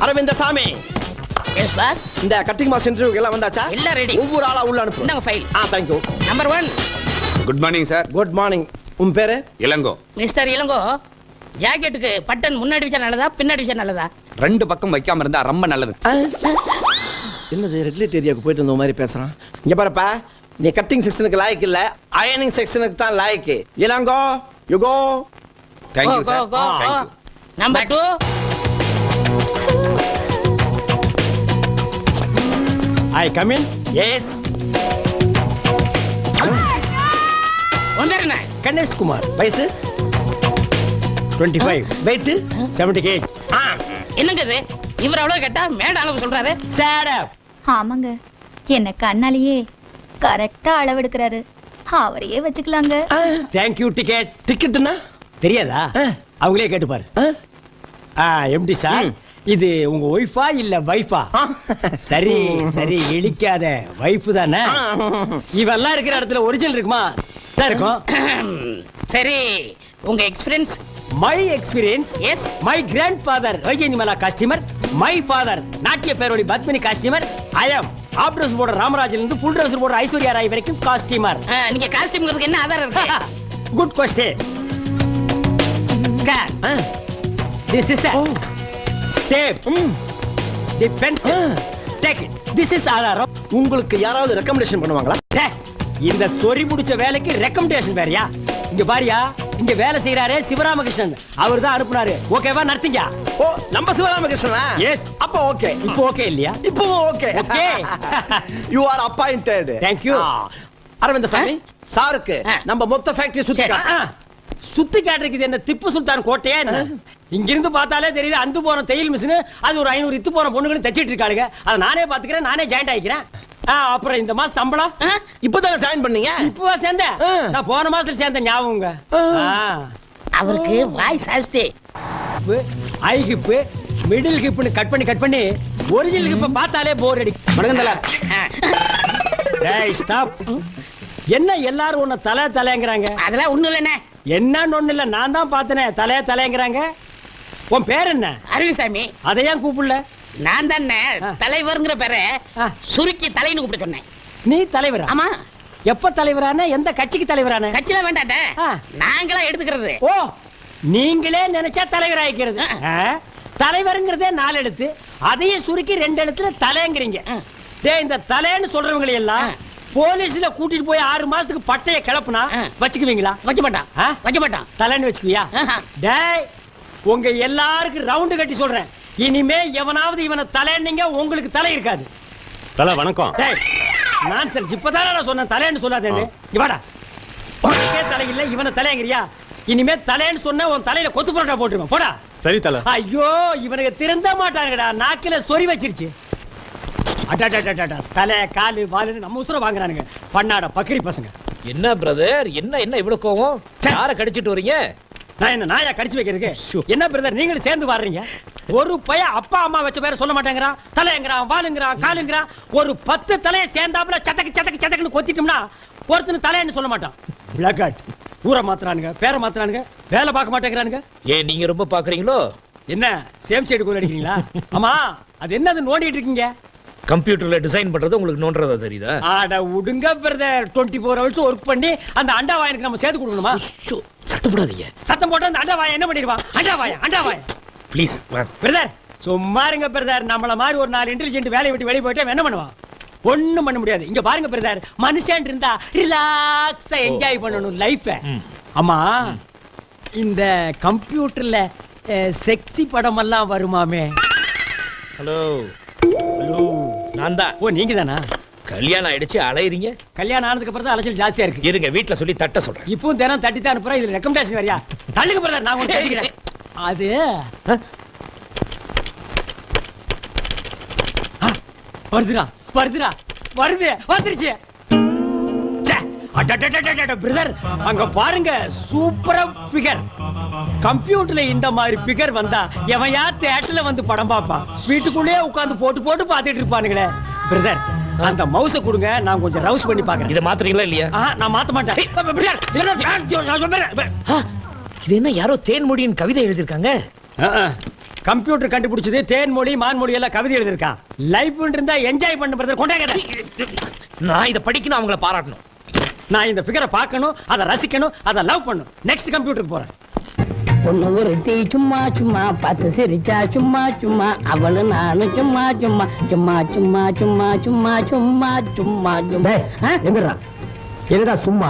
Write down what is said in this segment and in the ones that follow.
Arvind Swamy. Yes boss. இந்த cutting master இன்டர்வியூக்கு எல்லாம் வந்தாச்சா? எல்லாம் ரெடி. ஒவ்வொரு ஆளா உள்ள அனுப்பு. இந்தாங்க file. thank you. Number 1. Good morning sir. Good morning. உன் பேரு? இளங்கோ. மிஸ்டர் இளங்கோ, ஜாக்கெட்டுக்கு பட்டன் முன்னாடி வச்சா நல்லதா பின்னாடி வச்சா நல்லதா? ரெண்டு பக்கம் வைக்காம இருந்தா ரொம்ப நல்லது. என்னது ரெகுலேட் ஏரியாவுக்கு போயிட்டு வந்த மாதிரி பேசுறான். இங்க பாருப்பா, நீ கட்டிங் செக்ஷனுக்கு லாயக்கு இல்ல, அயனிங் செக்ஷனுக்கு தான் லாயக்கு. Ilango, you go. Thank you sir. Thank you. Number 2. I come in? Yes. வந்தேறனே. கணேஷ் குமார். வயசு 25. weight 70 kg. என்னங்க இது? இவர் அவ்வளவு கேட்டா மேட அளவு சொல்றாரு. Shut up. ஆமாங்க, என்ன கண்ணாலேயே கரெக்டா அளவெடுக்கிறாரு. அவரையே வச்சுக்கலாங்க. Thank you ticket. டிக்கெட்னா தெரியாதா? அவங்களே கேட்டு பாரு. எம்டி சார், இது உங்க ஒய்ஃபா இல்ல வைஃபா? சரி சரி, இழிக்காத. வைஃப் தானே? இவெல்லாம் இருக்கிற இடத்துல ஒரிஜினல் இருக்குமா? இருக்கும். சரி, உங்க experience? My experience? Yes. My grandfather Vyjayanthimala costumer. My father நாட்டிய பேரோடி Padmini costumer. I am off dress போடுற ராமராஜில இருந்து ஃபுல் ட்ரெஸ் போடுற ஐஸ்வர்யா ராய் வரைக்கும் காஸ்டியூமர். நீங்க காஸ்டியூம்ங்கிறதுக்கு என்ன ஆதாரம் இருக்கு? Good question. This is a tape. The pencil. Take it. This is ஆதாரம். உங்களுக்கு யாராவது ரெக்கமெண்டேஷன் பண்ணுவாங்களா? இந்த சொறி முடிச்ச வேலைக்கு ரெக்கமெண்டேஷன் வேறயா? இங்க பாரியா, இங்க வேலை செய்யறாரே சிவராமகிருஷ்ணன், அவர் தான் அனுப்புனாரு. ஓகேவா? நடத்தீங்க. ஓ, நம்ம சிவராமகிருஷ்ணனா? எஸ். அப்ப ஓகே. இப்போ ஓகே இல்லையா? இப்போ okay. Okay. You are appointed. Thank you. Arvind Swamy, சாருக்கு நம்ம மொத்த ஃபேக்டரி சுத்தி காட்டுறதுக்கு என்ன திப்பு சுல்தான் கோட்டையா என்ன? இங்க இருந்து பார்த்தாலே தெரியுது அந்து போன தையல் மிஷின், அது ஒரு 500 இத்து போன பொண்ணுகளும் தச்சிட்டு இருக்காளுங்க. அதை நானே பாத்துக்கிறேன், நானே ஜாயிண்ட் ஆயிக்கிறேன். அப்புறம் இந்த மாசம் சம்பளம் இப்பதானே ஜாயின் பண்ணீங்க? இப்பவா சேர்ந்தேன்? நான் போன மாசத்துல சேர்ந்த ஞாபகங்க. அவருக்கு வாய் சாஸ்தி. ஐ ஹிப், மிடில் ஹிப்னு கட் பண்ணி ஒரிஜினல் ஹிப்ப பார்த்தாலே போர் அடி. மடங்கந்தல. டேய் ஸ்டாப். என்ன எல்லாரும் உன்னை தலைங்கறாங்க? அதெல்லாம் ஒண்ணு இல்லனே. என்னன்னு ஒண்ணு இல்ல, நான் தான் பார்த்தனே. தலைங்கறாங்க. உன் பேர் என்ன? அரவிசாமி. அதை ஏன் கூப்பிடல? நான் தானே தலைவர்ங்கிற பேரை சுருக்கி தலைன்னு கூப்பிட சொன்னேன். நீ தலைவரா? ஆமா. எப்ப தலைவரான? எந்த கட்சிக்கு தலைவரான? கட்சியில வேண்டாட்டே, நாங்களா எடுத்துக்கிறது. ஓ, நீங்களே நினைச்சா தலைவர் ஆயிக்கிறது. தலைவருங்கிறதே 4 எழுத்து, அதையும் சுருக்கி 2 எழுத்துல தலைங்கிறீங்க. டேய், இந்த தலைன்னு சொல்றவங்களை எல்லாம் போலீஸ்ல கூட்டிட்டு போய் 6 மாசத்துக்கு பட்டைய கிளப்புனா வச்சுக்குவீங்களா? வைக்க மாட்டான். தலைன்னு வச்சுக்குவியா? டேய், உங்க எல்லாருக்கும் ரவுண்டு கட்டி சொல்றேன், இனிமே எவனாவது இவனை தலைன்னீங்க உங்களுக்கு தலை இருக்காது. தலை வணக்கம். டேய், நான் சரி இப்பதானே நான் சொன்னேன் தலைன்னு சொல்லாதேன்னு. இவாடா, உனக்கே தலை இல்ல, இவனை தலைங்கிறியா? இனிமே தலைன்னு சொன்ன உன் தலையில கொத்து புரோட்டா போட்டுருவேன். போடா. சரி தலை. ஐயோ, இவனுக்கு திருந்த மாட்டாங்கடா, நாக்கில சொறி வச்சிருச்சு. தலை காலு வாலுன்னு நம்ம உசுர வாங்குறானுங்க, பண்ணாட பக்கிரி பசங்க. என்ன பிரதர், என்ன இவ்வளவு கோவம்? யார கடிச்சிட்டு வரீங்க? நான் என்ன நாயா கடிச்சு வைக்கிறதுக்கு? என்ன பிரதர், நீங்களும் சேர்ந்து வர்றீங்க? ஒரு பையன் அப்பா அம்மா வச்ச பேரை சொல்ல மாட்டேங்கிறான். தலைங்கிறான், வாலுங்கிறான், காலுங்கிறான். ஒரு 10 தலையை சேர்ந்தாப்புல சட்டக்குன்னு கொத்திட்டோம்னா ஒருத்தன் தலைன்னு சொல்ல மாட்டான். பிளாக் ஊரை மாத்துறானுங்க, பேரை மாத்துறானுங்க, வேலை பார்க்க மாட்டேங்கிறானுங்க. ஏன் நீங்க ரொம்ப பாக்குறீங்களோ? என்ன சேம் சைடு கூட அடிக்கிறீங்களா? ஆமா, அது என்னது நோண்டிட்டு இருக்கீங்க? கம்ப்யூட்டர்ல டிசைன் பண்றது உங்களுக்கு நோன்றதா தெரியுதா? ஆட உடுங்க பிரதர், 24 ஹவர்ஸ் ஒர்க் பண்ணி அந்த அண்டா வாயனுக்கு நம்ம சேர்த்து கொடுக்கணுமா? சத்தம் போடாதீங்க. சத்தம் போட்டு அந்த அண்டா வாய என்ன பண்ணிடுவான்? அண்டா வாய ப்ளீஸ் பிரதர், சும்மா இருங்க பிரதர். நம்மள மாதிரி ஒரு 4 இன்டெலிஜென்ட் வேலையை விட்டு வெளியே போயிட்டா என்ன பண்ணுவான்? ஒண்ணும் பண்ண முடியாது. இங்க பாருங்க பிரதர், மனுஷன் இருந்தா ரிலாக்ஸா என்ஜாய் பண்ணணும் லைஃப. ஆமா, இந்த கம்ப்யூட்டர்ல செக்ஸி படம் எல்லாம் வருமாமே? ஹலோ ஹலோ, நான் தான். ஓ, நீங்க தானா? கல்யாணம் ஆயிடுச்சு, அலையறீங்க. கல்யாணம் ஆனதுக்கு அப்புறம் தான் அலைச்சல் ஜாஸ்தியா இருக்கு. இருங்க, வீட்டுல சொல்லி தட்ட சொல்றேன். இப்போ தினம் தட்டி தான் அனுப்புறேன். இதுல ரெக்கமெண்டேஷன் வரியா? தள்ளுங்க பிரதர், நான் உங்களுக்கு தட்டிக்கிறேன். அது வந்துருச்சு. பிரதர், அங்க பாருங்க, சூப்பரா பிகர். கம்ப்யூட்டர்ல இந்த மாதிரி பிகர் வந்தா எவன் தியேட்டர்ல வந்து படம் பாப்பா? வீட்டுக்குள்ளேயே உட்கார்ந்து போட்டு பாத்துட்டு இருப்பானுங்களே. பிரதர், அந்த மவுஸை கொடுங்க, நான் கொஞ்சம் ரவுஸ் பண்ணி பாக்குறேன். இத மாத்துறீங்களா இல்லையா? நான் மாத்த மாட்டேன். இது என்ன, யாரோ தேன்மொழியின் கவிதை எழுதிருக்காங்க. கம்ப்யூட்டர் கண்டுபிடிச்சது தேன்மொழி மான்மொழி எல்லாம் கவிதை எழுதிருக்கான். லைஃப் இருந்தா என்ஜாய் பண்ண பிரதர். கொண்டாங்க. நான் இதை படிக்கணும், அவங்கள பாராட்டணும். நான் இந்த ஃபிகரை பார்க்கணும், அதை ரசிக்கணும், அதை லவ் பண்ணணும். நெக்ஸ்ட் கம்ப்யூட்டருக்கு போறேன். பொண்ணு ஒருத்தி சும்மா சும்மா பார்த்து சிரிச்சா சும்மா சும்மா அவளு நானும் சும்மா சும்மா சும்மா சும்மா சும்மா சும்மா சும்மா சும்மா சும்மா. எங்கடா என்னடா சும்மா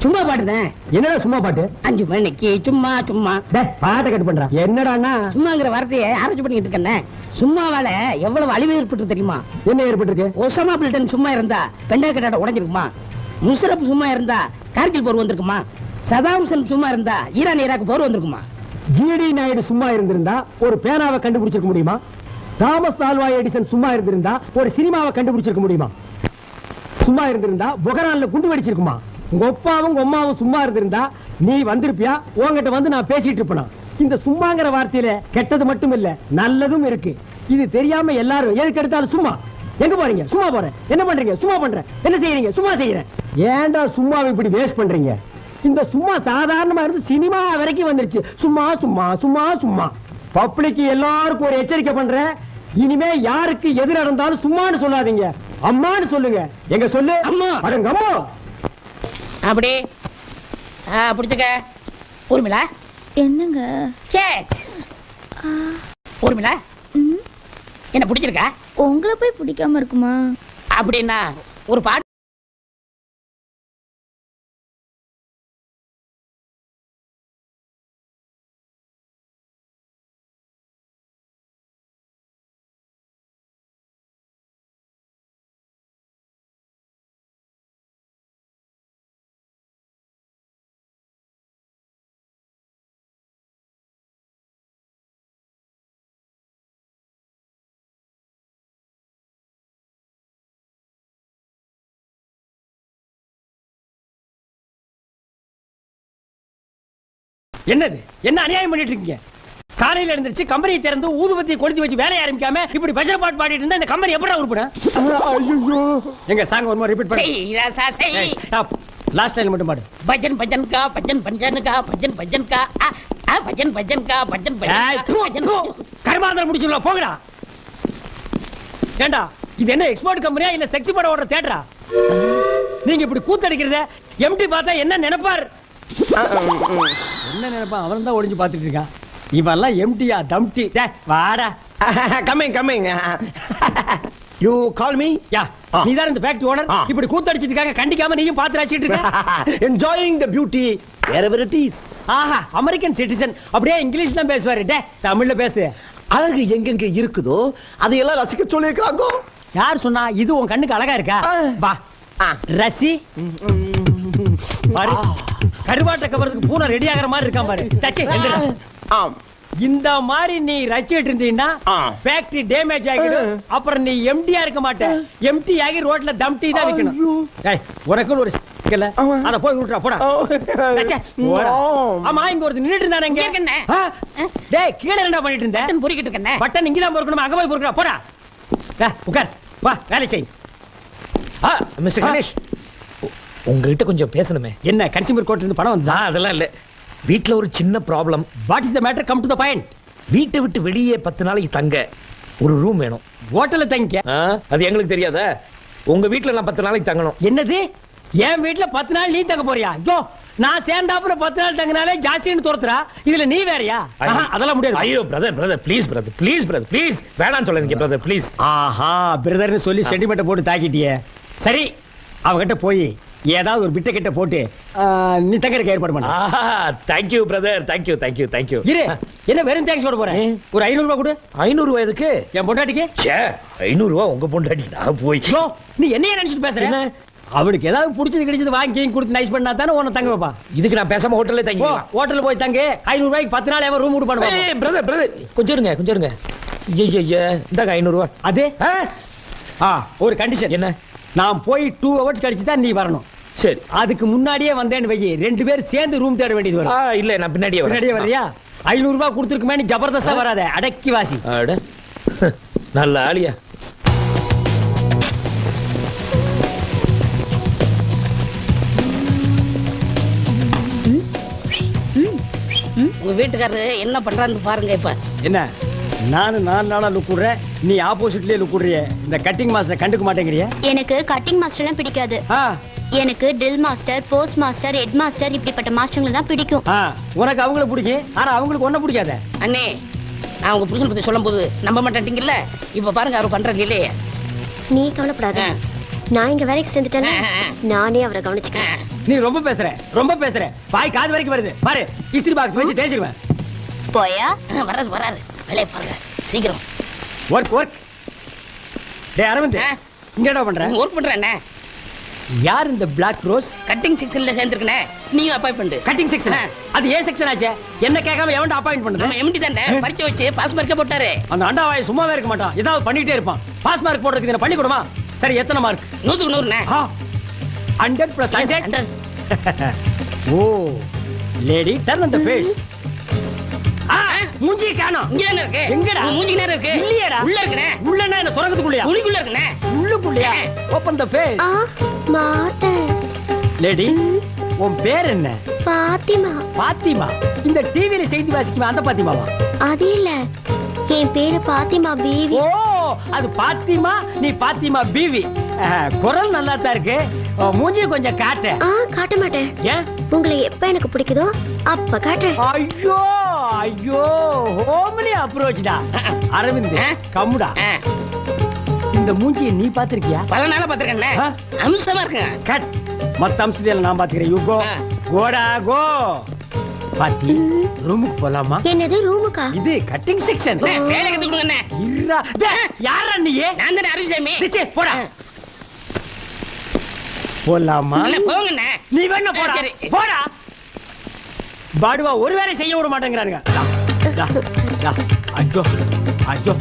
சும்மா பாட்டுதான். என்னடா சும்மா பாட்டு? 5 மணிக்கு சும்மா சும்மா. பாட்டை கட்டு பண்றா. என்னடான்னா சும்மாங்கிற வார்த்தையை ஆராய்ச்சி பண்ணிட்டு இருக்கேன். சும்மாவால எவ்வளவு அழிவு ஏற்பட்டு தெரியுமா? என்ன ஏற்பட்டிருக்கு? ஒசாமா பில்டன் சும்மா இருந்தா பெண்டாக்கட்டாட உடைஞ்சிருக்குமா? முஷரப் சும்மா இருந்தா கார்கில் போர் வந்திருக்குமா? சதாம் ஹுசேன் சும்மா இருந்தா ஈரான் ஈராக் போர் வந்திருக்குமா? ஜிடி நாயுடு சும்மா இருந்திருந்தா ஒரு பேனாவை கண்டுபிடிச்சிருக்க முடியுமா? தாமஸ் ஆல்வா எடிசன் சும்மா இருந்திருந்தா ஒரு சினிமாவை கண்டுபிடிச்சிருக்க முடியுமா? சும்மா இருந்திருந்தா பொகரான்ல குண்டு வெடிச்சிருக்குமா? உங்க அப்பாவும் உங்க அம்மாவும் சும்மா இருந்திருந்தா நீ வந்திருப்பியா? உங்ககிட்ட வந்து நான் பேசிட்டு இருப்பேனா? இந்த சும்மாங்கிற வார்த்தையில கெட்டது மட்டும் இல்ல, நல்லதும் இருக்கு. இது தெரியாம எல்லாரும் எதுக்கு எடுத்தாலும் சும்மா. எங்க போறீங்க? சும்மா போறேன். என்ன பண்றீங்க? சும்மா பண்றேன். என்ன செய்யறீங்க? சும்மா செய்யறேன். ஏன்டா சும்மாவை இப்படி வேஸ்ட் பண்றீங்க? இந்த சும்மா சாதாரணமா இருந்து சினிமா வரைக்கும் வந்துருச்சு. சும்மா சும்மா சும்மா சும்மா. பப்ளிக் எல்லாருக்கும் ஒரு எச்சரிக்கை பண்றேன். இனிமே யாருக்கு எது நடந்தாலும் சும்மான்னு சொல்லாதீங்க, அம்மான்னு சொல்லுங்க. எங்க சொல்லு அம்மா. அடங்க அம்மா. அப்படி பிடிச்சுக்க. ஊர்மிளா என்னங்க? ஊர்மிளா என்ன பிடிச்சிருக்கா? உங்களை போய் பிடிக்காம இருக்குமா? அப்படின்னா ஒரு பாட்டு என்னது? என்ன அநியாயம் பண்ணிட்டு இருக்கீங்க? காலையில எழுந்திருச்சு கம்பெனியை திறந்து ஊதுபத்தியை கொளுத்தி வச்சு வேலையை ஆரம்பிக்காம இப்படி பஜனை பாட்டு பாடிட்டு இருந்தா இந்த கம்பெனி எப்படா உருப்படும்? ஐயோ. எங்க சாங் ஒரு மாதிரி ரிப்பீட் பண்ணு. ஸ்டாப். லாஸ்ட் லைன் மட்டும் பாடு. भजन भजन का भजन भजन का भजन भजन का भजन भजन का भजन भजन கர்மாந்திரம் முடிச்சுல போங்கடா. ஏண்டா இது என்ன எக்ஸ்போர்ட் கம்பெனியா இல்ல செக்ஸ் படம் ஓடுற தியேட்டரா? நீங்க இப்படி கூத்தடிக்கிறத எம்டி பார்த்தா என்ன நினைப்பார்? என்ன நினைப்பா? அவன் தான் ஒளிஞ்சு பார்த்துட்டு இருக்கான். இவெல்லாம் எம்டியா தம்டி. வாடா. Coming coming. You call me? Yeah, நீ தான் இந்த ஃபேக்டரி ஓனர். இப்படி கூத்தடிச்சிட்டு இருக்காங்க, கண்டிக்காம நீயும் பார்த்து ரசிச்சிட்டு இருக்க. Enjoying the beauty wherever it is. ஆஹா, அமெரிக்கன் சிட்டிசன். அப்படியே இங்கிலீஷ் தான் பேசுவாரு. தமிழ்ல பேசு. அழகு எங்கெங்க இருக்குதோ அதையெல்லாம் ரசிக்க சொல்லிருக்காங்க. யார் சொன்னா? இது உன் கண்ணுக்கு அழகா இருக்கா? வா ரசி. பாரு, கருவாட்ட கவரத்துக்கு பூனை ரெடி ஆகிற மாதிரி இருக்கான் பாரு. தச்சி ஆம். இந்த மாதிரி நீ ரசிச்சிட்டு இருந்தீங்கன்னா ஃபேக்டரி டேமேஜ் ஆகிடும். அப்புறம் நீ எம்டியா இருக்க மாட்ட. எம்டி ஆகி ரோட்ல தம்டி தான் வைக்கணும். ஏய், உனக்குன்னு ஒரு இல்ல, அத போய் விட்டுறா போடா. ஆமா, இங்க ஒரு நின்னுட்டு இருந்தானே இங்க. டேய், கீழ என்னடா பண்ணிட்டு இருந்த? பட்டன் பொறுக்கிட்டு இருக்கேன். பட்டன் இங்க தான் பொறுக்கணும், அங்க போய் பொறுக்கடா போடா. உட்கார், வா வேலை செய். மிஸ்டர் கணேஷ், உங்ககிட்ட கொஞ்சம் பேசணுமே. என்ன கன்சியூமர் கோர்ட்ல இருந்து பணம் வந்தா? அதெல்லாம் இல்ல, வீட்ல ஒரு சின்ன problem. What is the matter? Come to the point. வீட்டை விட்டு வெளியே 10 நாளைக்கு தங்க ஒரு ரூம் வேணும். ஹோட்டல்ல தங்கிக்க. அது எங்களுக்கு தெரியாதா? உங்க வீட்ல நான் 10 நாளைக்கு தங்கணும். என்னது? என் வீட்ல 10 நாள் நீ தங்க போறியா? ஐயோ, நான் சேர்ந்தாப்புல 10 நாள் தங்கினாலே ஜாஸ்தின்னு தோர்த்துறா. இதுல நீ வேறயா? அதெல்லாம் முடியாது. ஐயோ பிரதர் ப்ளீஸ் ப்ளீஸ் வேணாம்னு சொல்லாதீங்க பிரதர் ப்ளீஸ். ஆஹா, பிரதர்னு சொல்லி சென்டிமெண்ட் போட்டு தாக்கிட்டியே. சரி, அவகிட்ட போய் ஏதாவது ஒரு பிட்ட கிட்ட போட்டு நீ தங்கறதுக்கு ஏற்பாடு பண்ணு. Thank you brother, thank you. இரு, என்ன வெறும் தேங்க்ஸ் சொல்ல போறேன்? ஒரு 500 ரூபாய் கொடு. 500 ரூபாய் எதுக்கு? என் பொண்டாட்டிக்கு. ச்சே, 500 ரூபாய் உங்க பொண்டாட்டி நான் போய். ஐயோ, நீ என்னைய நினைச்சிட்டு பேசுற? அவளுக்கு ஏதாவது பிடிச்சது கிடைச்சது வாங்கி கொடுத்து நைஸ் பண்ணா தானே உன்னை தங்க வைப்பா. இதுக்கு நான் பேசாம ஹோட்டல்ல தங்கிக்கலாம். ஹோட்டல்ல போய் தங்கு. 500 ரூபாய்க்கு 10 நாள் எவன் ரூம் விட்டு பண்ணுவாங்க? பிரதர் கொஞ்சம் இருங்க. ஐயா இந்தாங்க 500 ரூபாய். அது ஒரு கண்டிஷன். என்ன? நான் போய் 2 ஹவர்ஸ் கழிச்சு தான் நீ வரணும். சரி, அதுக்கு முன்னாடியே வந்தேன்னு வை, 2 பேரும் சேர்ந்து ரூம் தேட வேண்டியது வரும். இல்ல நான் பின்னாடியே வர்றியா? 500 ரூபாய் கொடுத்துருக்குமே, நீ ஜபர்தஸ்தா வராத, அடக்கி வாசி. அட நல்ல ஆளியா. உங்க வீட்டுக்காரரு என்ன பண்றான்னு பாருங்க. இப்ப என்ன நானும் 4 நாளா லுக் விடுறேன், நீ ஆப்போசிட்லயே லுக் விடுறிய. இந்த கட்டிங் மாஸ்டர் கண்டுக்க மாட்டேங்கிறிய? எனக்கு கட்டிங் மாஸ்டர் எல்லாம் பிடிக்காது. எனக்கு drill master, post master, head master இப்படிப்பட்ட மாஸ்டர்களை தான் பிடிக்கும். உனக்கு அவங்கள பிடிக்கும், ஆனா அவங்களுக்கு ஒன்ன பிடிக்காத. அண்ணே, நான் உங்க புருஷன் பத்தி சொல்லும் போது நம்ப மாட்டேங்கல்ல. இப்ப பாருங்க அவர் பண்றது இல்லையே. நீ கவலைப்படாத, நான் இங்க வேலைக்கு சேர்ந்துட்டேன்னா நானே அவரை கவனிச்சுக்கிறேன். நீ ரொம்ப பேசுற, வாய் காது வரைக்கும் வருது பாரு. இஸ்திரி பாக்ஸ் வச்சு தேய்ச்சிருவேன். போயா? வராது வேலையை பாருங்க சீக்கிரம். ஒர்க். டேய் அரவிந்த், இங்க என்ன பண்ற? ஒர்க் பண்றேன். யார் இந்த பிளாக் ரோஸ்? கட்டிங் செக்ஷன்ல சேர்ந்திருக்கனே, நீயும் அப்பாயிண்ட் பண்ணு. Cutting section? அது ஏன் செக்ஷன் ஆச்சே? என்ன கேட்காம எவன்டா அப்பாயிண்ட் பண்றது? நம்ம எம்டி தானே பரிச்சை வச்சு பாஸ் மார்க்கே போட்டாரு. அந்த அண்டாவாய் சும்மாவே இருக்க மாட்டான், ஏதாவது பண்ணிட்டே இருப்பான். பாஸ் மார்க் போடுறதுக்கு என்ன பண்ணி கொடுமா? சரி, எத்தனை மார்க்? 100க்கு 100ண்ணே. 100 + 100. Oh lady, turn on the face. மூஞ்சி காணோம். இங்க என்ன இருக்கு? எங்கடா? மூஞ்சி நேரா இருக்கு. இல்லையேடா. உள்ள இருக்குனே. உள்ளனா என்ன சொரங்கத்துக்குள்ளயா? உள்ளுக்குள்ள இருக்குனே. உள்ளுக்குள்ளயா? Open the face. மாட்டேன். லேடி, உன் பேர் என்ன? பாத்திமா. பாத்திமா? இந்த டிவில செய்தி வாசிக்குமா அந்த பாத்திமாவா? அது இல்ல, என் பேரு பாத்திமா பீவி. ஓ, அது பாத்திமா, நீ பாத்திமா பீவி. குரல் நல்லா தான் இருக்கு. மூஞ்சி கொஞ்சம் காட்டு. காட்ட மாட்டேன். ஏன்? உங்களை எப்ப எனக்கு பிடிக்குதோ அப்ப காட்டுறேன். ஐயோ ஹோம்லி அப்ரோச்டா. அரவிந்த் கம்முடா. இந்த மூஞ்சியை நீ பாத்திருக்கியா? பல நாளா பாத்திருக்கேன். அம்சமா இருக்கு. கட். மத்த அம்சத்தையெல்லாம் நான் பாத்துக்கிறேன். You go. கோடா கோ. பாத்தி, ரூமுக்கு போலாமா? என்னது ரூமுக்கா? இது கட்டிங் செக்ஷன். வேலை கத்து கொடுங்க. இருடா. யாரா நீ? நான் தானே அருள்சாமி. டேய் போடா. போலாமா? போங்கண்ணே. நீ வேணா போடா. போடா. பாடுவா ஒரு வேலை செய்ய விட மாட்டேங்கிறானுங்க. அஜோ அஜோ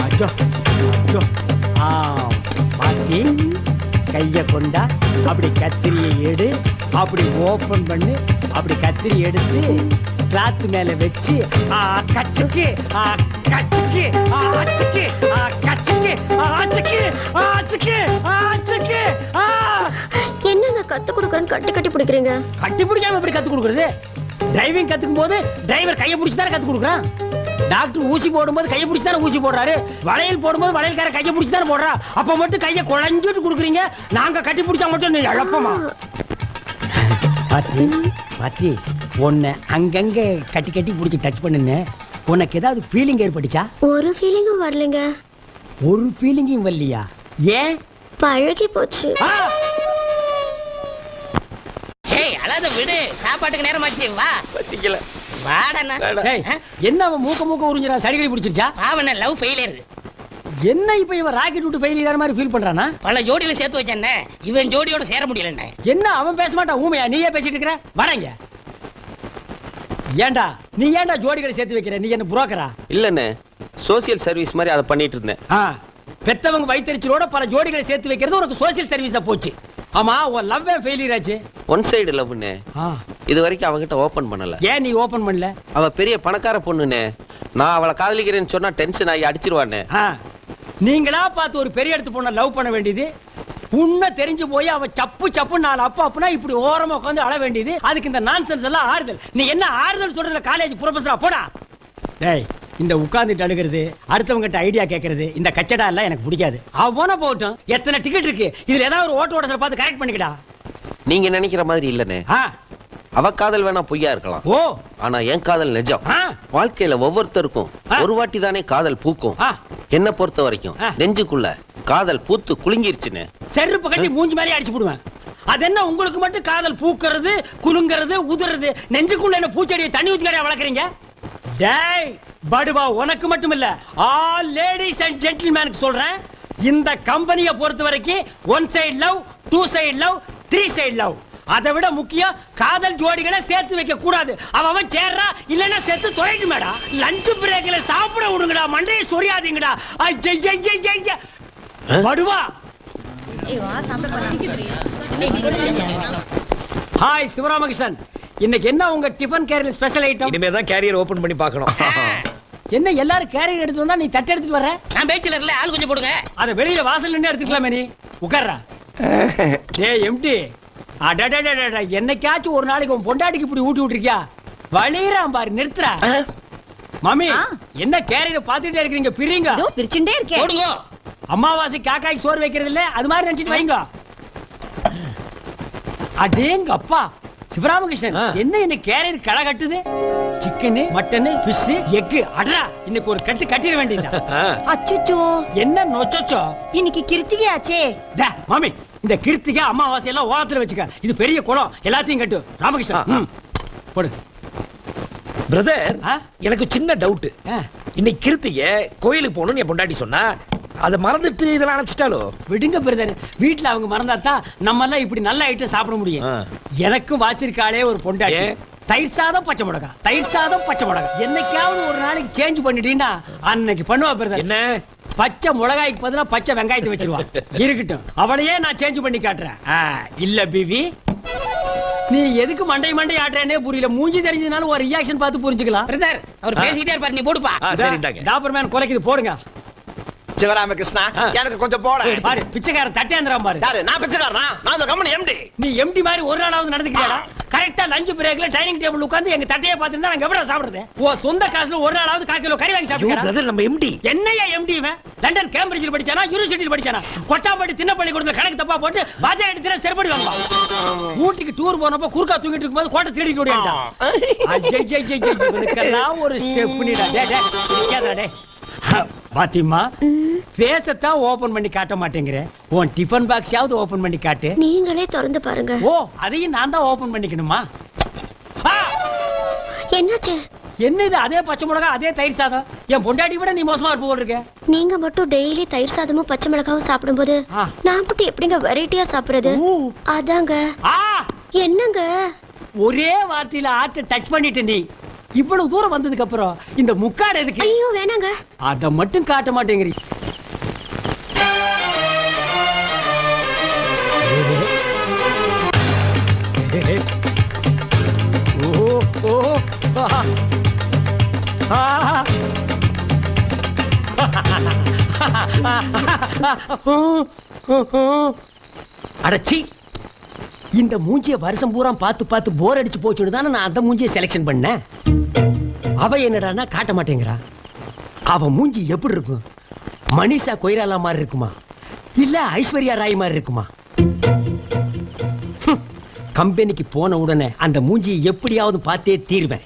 அஜோ அஜோ. பாத்தி, கைய கொண்டா, அப்படி கத்திரியை எடு, அப்படி ஓபன் பண்ணு, அப்படி கத்திரி எடுத்து கிளாத் மேல வச்சு கச்சுக்கு கச்சுக்கு ஆச்சுக்கு கச்சுக்கு ஆச்சுக்கு ஆச்சுக்கு ஆச்சுக்கு. என்னங்க கத்து கொடுக்கறேன்னு கட்டி கட்டி பிடிக்கிறீங்க? கட்டி பிடிக்காம எப்படி கத்து கொடுக்கறது? டிரைவிங் கத்துக்கும் போது டிரைவர் கையை பிடிச்சு தானே கத்து கொடுக்குறான். டாக்டர் ஊசி போடும்போது கையை பிடிச்சு தானே ஊசி போடுறாரு. வளையல் போடும்போது வளையல்கார கையை பிடிச்சு தானே போடுறா. அப்ப மட்டும் கையை குழஞ்சிட்டு கொடுக்குறீங்க. நாங்க கட்டி பிடிச்சா மட்டும் நீ இழப்பமா? பாத்தி பாத்தி, உன்னை அங்கங்க கட்டி கட்டி பிடிச்சி டச் பண்ணுன்னு உனக்கு ஏதாவது ஃபீலிங் ஏற்பட்டுச்சா? ஒரு ஃபீலிங்கும் வரலங்க. ஒரு ஃபீலிங்கும் வரலையா? ஏன்? பழகி போச்சு. ஏய் அழாத விடு, சாப்பாட்டுக்கு நேரம் ஆச்சு. வா. பசிக்கல. வாடா. என்ன அவன் மூக்க உறிஞ்சிரா? சடிகடி பிடிச்சிருச்சா? அவன் லவ் ஃபெயிலியர். என்ன இப்ப இவன் ராக்கெட் விட்டு ஃபெயிலியர் மாதிரி ஃபீல் பண்றானா? பல ஜோடியில சேர்த்து வச்சானே, இவன் ஜோடியோட சேர முடியலண்ணே. என்ன அவன் பேச மாட்டான்? ஊமையா நீயே பேசிட்டு இருக்கிற? வரங்க. ஏண்டா நீ ஏண்டா ஜோடிகளை சேர்த்து வைக்கிற? நீ என்ன புரோக்கரா? இல்லண்ணே, சோசியல் சர்வீஸ் மாதிரி அதை பண்ணிட்டு இருந்தேன். பெத்தவங்க வயிற்றுச்சலோட பல ஜோடிகளை சேர்த்து வைக்கிறது உனக்கு சோசியல் சர்வீஸா போச்சு. ஆமா, உன் லவ் ஃபெயிலியர் ஆச்சு. One side லவ்னே. இது வரைக்கும் அவகிட்ட ஓபன் பண்ணல. ஏன் நீ ஓபன் பண்ணல? அவ பெரிய பணக்கார பொண்ணுனே. நான் அவளை காதலிக்கிறேன்னு சொன்னா டென்ஷன் ஆகி அடிச்சிருவானே. நீங்களா பார்த்து ஒரு பெரிய இடத்து பொண்ணை லவ் பண்ண வேண்டியது, உன்ன தெரிஞ்சு போய் அவ சப்பு சப்பு 4 அப்பா அப்பனா இப்படி ஓரமா உட்காந்து அழ வேண்டியது. அதுக்கு இந்த நான்சென்ஸ் எல்லாம் ஆறுதல். நீ என்ன ஆறுதல் சொல்றதுல காலேஜ் ப்ரொஃபஸரா? போடா. டேய், இந்த உட்கார்ந்துட்டு அழுகிறது, அடுத்தவங்கிட்ட ஐடியா கேட்கறது, இந்த கச்சடா எல்லாம் எனக்கு பிடிக்காது. அவ போன போகட்டும். எத்தனை டிக்கெட் இருக்கு? இதுல ஏதாவது ஒரு ஓட்ட ஓடசல பார்த்து கரெக்ட் பண்ணிக்கடா. நீங்க நினைக்கிற மாதிரி இல்லனே. அவ காதல் வேணா பொய்யா இருக்கலாம். ஓ, ஆனா என் காதல் நிஜம். வாழ்க்கையில ஒவ்வொருத்தருக்கும் ஒரு வாட்டி தானே காதல் பூக்கும். என்ன பொறுத்த வரைக்கும் நெஞ்சுக்குள்ள காதல் பூத்து குலுங்கிருச்சுன்னு செருப்பு கட்டி மூஞ்சி மாதிரி அடிச்சு போடுவேன். அது என்ன உங்களுக்கு மட்டும் காதல் பூக்கிறது, குலுங்கிறது, உதிர்றது? நெஞ்சுக்குள்ள என்ன பூச்செடியை தண்ணி ஊத்தி வளர்க்குறீங்க? டேய் படுவா, உனக்கு மட்டும் இல்ல, ஆல் லேடிஸ் அண்ட் ஜென்டில்மேனுக்கு சொல்றேன். இந்த கம்பெனியை பொறுத்த வரைக்கும் 1 side love, 2 side love, 3 side love. அதை விட முக்கியம் காதல் ஜோடிகளை சேர்த்து வைக்க கூடாது. அவன் சேர்றா இல்லன்னா சேர்த்து தொலைட்டு மேடா. லஞ்ச் பிரேக்ல சாப்பிட விடுங்கடா, மண்டையை சொரியாதீங்கடா. படுவா. ஹாய் சிவராமகிருஷ்ணன், இன்னைக்கு என்ன உங்க டிஃபன் கேரியர் ஸ்பெஷல் ஐட்டம்? இனிமே தான் கேரியர் ஓபன் பண்ணி பார்க்கணும். என்ன எல்லாரும் கேரியர் எடுத்து வந்தா நீ தட்டு எடுத்துட்டு வர்ற? நான் பேச்சுலர்ல ஆள் கொஞ்சம் போடுங்க. அத வெளியில வாசல் நின்னு எடுத்துக்கலாமே. நீ உட்கார்றா. டேய் எம்டி, என்னைக்காச்சும் ஒரு நாளைக்கு உன் பொண்டாட்டிக்கு இப்படி ஊட்டி விட்டுருக்கியா? வலிறான் பாரு, நிறுத்துறா. மாமி என்ன கேரியரை பாத்துட்டே இருக்கீங்க? பிரிங்க. பிரிச்சுட்டே இருக்கேன். போடுங்க. அமாவாசை காக்காய்க்கு சோறு வைக்கிறது இல்ல, அது மாதிரி நினைச்சிட்டு வைங்க. அடேங்க அப்பா சிவராமகிருஷ்ணன், என்ன கேரியர் களை கட்டுது? Chicken, mutton, fish, egg. அடடா, இன்னைக்கு ஒரு கட்டு கட்டிட வேண்டியதா? அச்சச்சோ, என்ன நொச்சோ? இன்னைக்கு கிருத்திகை ஆச்சே. மாமி, இந்த கிருத்திகை அமாவாசை எல்லாம் ஓரத்துல வச்சுக்க. இது பெரிய குளம், எல்லாத்தையும் கட்டு. ராமகிருஷ்ணன் போடு. பிரதர், எனக்கு சின்ன டவுட். இன்னைக்கு கிருத்திகை கோயிலுக்கு போகணும்னு என் பொண்டாட்டி சொன்னா, அதை மறந்துட்டு இதெல்லாம் அனுப்பிச்சிட்டாலோ? விடுங்க பிரதர், வீட்டுல அவங்க மறந்தாதான் நம்ம எல்லாம் இப்படி நல்ல ஐட்டம் சாப்பிட முடியும். எனக்கும் வாச்சிருக்காளே ஒரு பொண்டாட்டி. தயிர் சாதம் பச்சை மிளகா, தயிர் சாதம் பச்சை மிளகா. என்னைக்காவது ஒரு நாளைக்கு சேஞ்ச் பண்ணிட்டீங்கன்னா அன்னைக்கு பண்ணுவா பிரதர். என்ன? பச்சை மிளகாய்க்கு பதிலா பச்சை வெங்காயத்தை வச்சிருவா. இருக்கட்டும், அவளையே நான் சேஞ்ச் பண்ணி காட்டுறேன். இல்ல பிவி, நீ எதுக்கு மண்டை ஆடுறேனே புரியல. மூஞ்சி தெரிஞ்சதுனால ஒரு ரியாக்ஷன் பார்த்து புரிஞ்சுக்கலாம். பிரதர், அவர் பேசிட்டே இருப்பாரு, நீ போடுப்பா. சரிண்டாங்க. டாபர்மேன் குறைக்குது, போடுங்க. சிவராமகிருஷ்ணா, எனக்கு கொஞ்சம் போட. பாரு, பிச்சைக்காரன் தட்டேந்திரம் பாரு. யாரு? நான் பிச்சைக்காரனா? நான் இந்த கம்பெனி எம்டி. நீ எம்டி மாதிரி ஒரு நாளாவது நடந்துக்கிறியாடா? கரெக்டா லஞ்ச் பிரேக்ல டைனிங் டேபிள் உட்கார்ந்து எங்க தட்டையை பார்த்துட்டு நாங்க எவ்வளவு சாப்பிடுறது? ஓ சொந்த காசுல ஒரு நாளாவது 1/4 கிலோ கறி வாங்கி சாப்பிடுறா? பிரதர், நம்ம எம்டி. என்னையா எம்டி இவன்? லண்டன் கேம்பிரிட்ஜில் படிச்சானா, யூனிவர்சிட்டியில் படிச்சானா? கொட்டாம்பட்டி திண்ணப்பள்ளி கொடுத்த கணக்கு தப்பா போட்டு வாஜா எடுத்து செருப்படி வாங்குவா. ஊட்டிக்கு டூர் போனப்போ குறுக்கா தூங்கிட்டு இருக்கும்போது கோட்டை திருடிட்டு ஓடிட்டான். இவனுக்கெல்லாம் ஒரு ஸ்டெப் பண்ணிடா. டே பாத்திமா, பேசத்தான் ஓபன் பண்ணி காட்ட மாட்டேங்கிற. உன் டிஃபன் பாக்ஸாவது ஓபன் பண்ணி காட்டு. நீங்களே திறந்து பாருங்க. ஓ, அதையும் நான் தான் ஓபன் பண்ணிக்கணுமா? என்னாச்சு? என்ன இது? அதே பச்சை மிளகா, அதே தயிர் சாதம். என் பொண்டாட்டி விட நீ மோசமா இருப்ப போல இருக்க. நீங்க மட்டும் டெய்லி தயிர் சாதமும் பச்சை மிளகாவும் சாப்பிடும்போது நான் மட்டும் எப்படிங்க வெரைட்டியா சாப்பிடுறது? அதாங்க. என்னங்க ஒரே வார்த்தையில ஆட்ட டச் பண்ணிட்டு நீ இவ்வளவு தூரம் வந்ததுக்கு அப்புறம் இந்த முக்காடு எதுக்கு? ஐயோ வேணாங்க. அத மட்டும் காட்ட மாட்டேங்கிறீ. அடச்சி, இந்த மூஞ்சிய வருஷம் பூரா பார்த்து போர் அடிச்சு போச்சுன்னு தானே நான் அந்த மூஞ்சியை செலக்ஷன் பண்ணேன். அவ என்னடான்னா காட்ட மாட்டேங்கிறா. அவ மூஞ்சி எப்படி இருக்கும்? மனிஷா கொய்ராலா மாதிரி இருக்குமா, இல்ல ஐஸ்வர்யா ராய் மாதிரி இருக்குமா? கம்பெனிக்கு போன உடனே அந்த மூஞ்சியை எப்படியாவது பார்த்தே தீர்வேன்.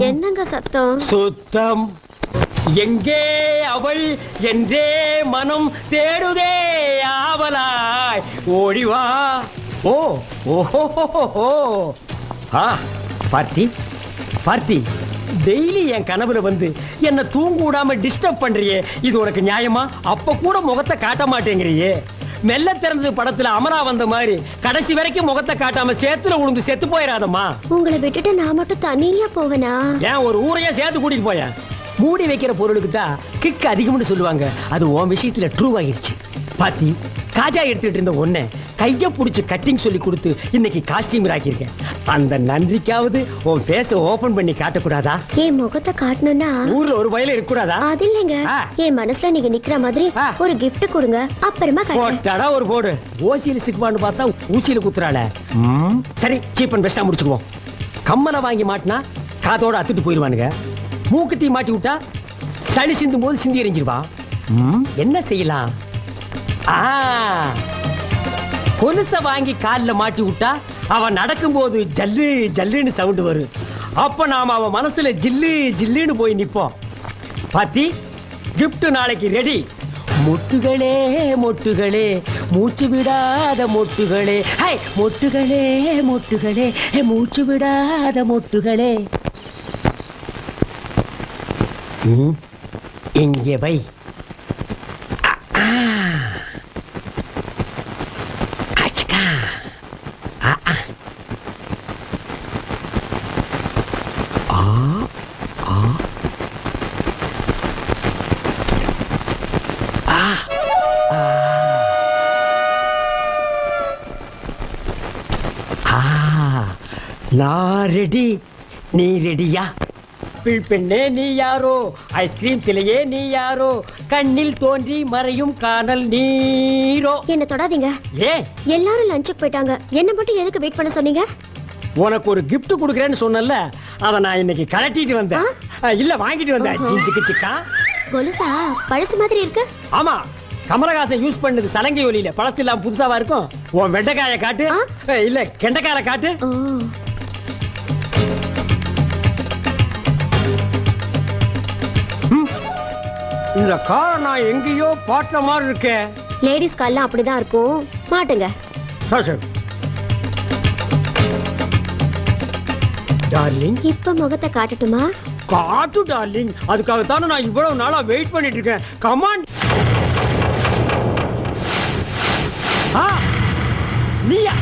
என்னங்க சத்தம்? சுத்தம். எங்கே அவள் என்றே மனம் தேடுதே ஆவலாய், ஓடிவா. ஓ ஓஹோ, பார்த்தி பார்த்தி, டெய்லி என் கனவுல வந்து என்ன தூங்க விடாம டிஸ்டர்ப் பண்றியே, இது உனக்கு நியாயமா? அப்ப கூட முகத்தை காட்ட மாட்டேங்கிறியே. மெல்ல திறந்தது படத்துல அமரா வந்த மாதிரி கடைசி வரைக்கும் முகத்தை காட்டாம சேத்துல உளுந்து செத்து போயிடாதம்மா. உங்களை விட்டுட்டு நான் மட்டும் தனியா போவேனா? ஏன் ஒரு ஊரையே சேர்த்து கூட்டிட்டு போய? மூடி வைக்கிற பொருளுக்கு தான் கிக் அதிகம்னு சொல்லுவாங்க. அது உன் விஷயத்துல ட்ரூ ஆகிருச்சு. பாத்தி, காஜா எடுத்துட்டு இருந்த ஒன்ன கைய புடிச்சு கட்டிங் சொல்லி கொடுத்து இன்னைக்கு காஸ்டியூம் ஆக்கியிருக்கேன். அந்த நன்றிக்காவது உன் பேச ஓபன் பண்ணி காட்டக்கூடாதா? என் முகத்தை காட்டணும்னா ஊர்ல ஒரு வயல இருக்க கூடாதா? அது இல்லைங்க, என் மனசுல நீங்க நிக்கிற மாதிரி ஒரு gift கொடுங்க, அப்புறமா போட்டடா ஒரு போடு. ஓசியில சிக்குவான்னு பார்த்தா ஊசியில குத்துறாள. சரி, சீப் அண்ட் பெஸ்டா முடிச்சுக்குவோம். கம்மனை வாங்கி மாட்டினா காதோட அத்துட்டு போயிருவானுங்க. மூக்குத்தி மாட்டி விட்டா சளி சிந்தும் போது சிந்தி எறிஞ்சிருவா. என்ன செய்யலாம்? கொலுச வாங்கி கால்ல மாட்டி விட்டா அவன் நடக்கும் போது ஜல்லு ஜல்லுன்னு சவுண்ட் வரும். அப்ப நாம அவன் மனசுல ஜில்லு ஜில்லுன்னு போய் நிப்போம். பாத்தி, கிஃப்ட் நாளைக்கு ரெடி. மொட்டுகளே மொட்டுகளே, மூச்சு விடாத மொட்டுகளே, ஹை மொட்டுகளே மொட்டுகளே, மூச்சு விடாத மொட்டுகளே. இங்கே வை. நான் ரெடி, நீ ரெடியா? பெண்ணே நீ யாரோ, ஐஸ்கிரீம் சிலையே நீ யாரோ, கண்ணில் தோன்றி மறையும் காணல் நீரோ. என்ன தொடாதீங்க. ஏன்? எல்லாரும் லஞ்சுக்கு போயிட்டாங்க, என்ன மட்டும் எதுக்கு வெயிட் பண்ண சொன்னீங்க? உனக்கு ஒரு gift கொடுக்கறேன்னு சொன்னல, அத நான் இன்னைக்கு கழட்டிட்டு வந்தேன். இல்ல வாங்கிட்டு வந்தேன். ஜிஞ்சுக்கு சிக்கா. கொலுசா பழசு மாதிரி இருக்கு. ஆமா, கமலஹாசன் யூஸ் பண்ணது சலங்கை ஒலியில. பழசு இல்லாம புதுசாவா இருக்கும். உன் வெண்டைக்காய காட்டு. இல்ல கெண்டைக்காய காட்டு. இந்த கார் நான் எங்கேயோ பாட்ட மாதிரி இருக்கேன். லேடிஸ் கால்லாம் அப்படிதான் இருக்கும். மாட்டுங்க. டார்லிங், இப்ப முகத்தை காட்டட்டுமா? காட்டு டார்லிங். அதுக்காகத்தானே நான் இவ்வளவு நாளா வெயிட் பண்ணிட்டு இருக்கேன். கமான். நீயா?